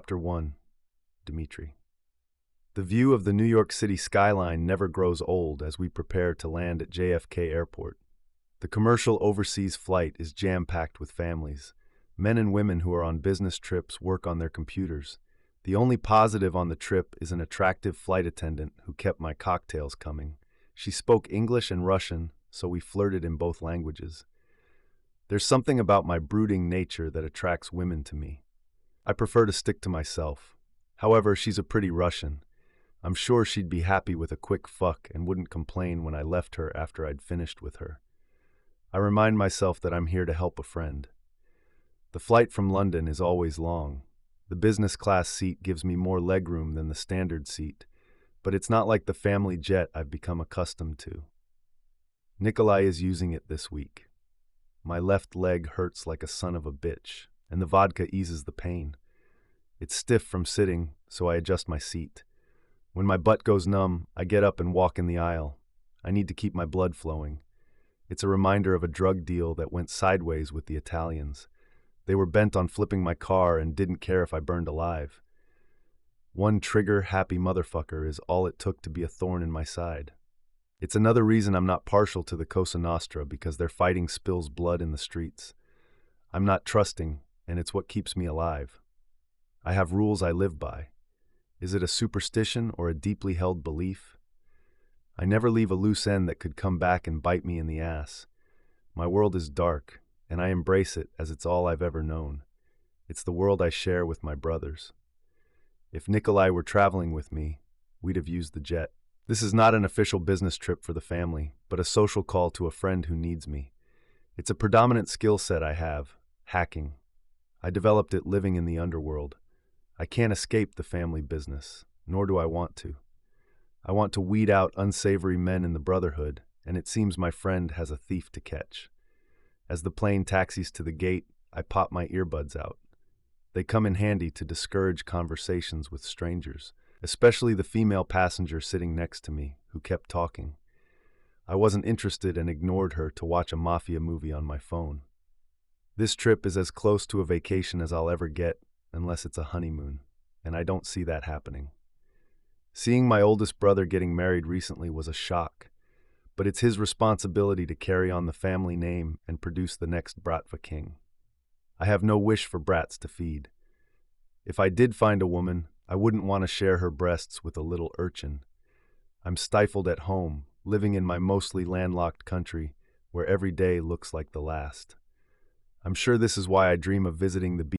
Chapter 1. Dmitry. The view of the New York City skyline never grows old as we prepare to land at JFK Airport. The commercial overseas flight is jam-packed with families. Men and women who are on business trips work on their computers. The only positive on the trip is an attractive flight attendant who kept my cocktails coming. She spoke English and Russian, so we flirted in both languages. There's something about my brooding nature that attracts women to me. I prefer to stick to myself. However, she's a pretty Russian. I'm sure she'd be happy with a quick fuck and wouldn't complain when I left her after I'd finished with her. I remind myself that I'm here to help a friend. The flight from London is always long. The business class seat gives me more legroom than the standard seat, but it's not like the family jet I've become accustomed to. Nikolai is using it this week. My left leg hurts like a son of a bitch, and the vodka eases the pain. It's stiff from sitting, so I adjust my seat. When my butt goes numb, I get up and walk in the aisle. I need to keep my blood flowing. It's a reminder of a drug deal that went sideways with the Italians. They were bent on flipping my car and didn't care if I burned alive. One trigger-happy motherfucker is all it took to be a thorn in my side. It's another reason I'm not partial to the Cosa Nostra, because their fighting spills blood in the streets. I'm not trusting, and it's what keeps me alive. I have rules I live by. Is it a superstition or a deeply held belief? I never leave a loose end that could come back and bite me in the ass. My world is dark, and I embrace it as it's all I've ever known. It's the world I share with my brothers. If Nikolai were traveling with me, we'd have used the jet. This is not an official business trip for the family, but a social call to a friend who needs me. It's a predominant skill set I have, hacking. I developed it living in the underworld. I can't escape the family business, nor do I want to. I want to weed out unsavory men in the brotherhood, and it seems my friend has a thief to catch. As the plane taxis to the gate, I pop my earbuds out. They come in handy to discourage conversations with strangers, especially the female passenger sitting next to me, who kept talking. I wasn't interested and ignored her to watch a mafia movie on my phone. This trip is as close to a vacation as I'll ever get, unless it's a honeymoon, and I don't see that happening. Seeing my oldest brother getting married recently was a shock, but it's his responsibility to carry on the family name and produce the next Bratva king. I have no wish for brats to feed. If I did find a woman, I wouldn't want to share her breasts with a little urchin. I'm stifled at home, living in my mostly landlocked country, where every day looks like the last. I'm sure this is why I dream of visiting the beach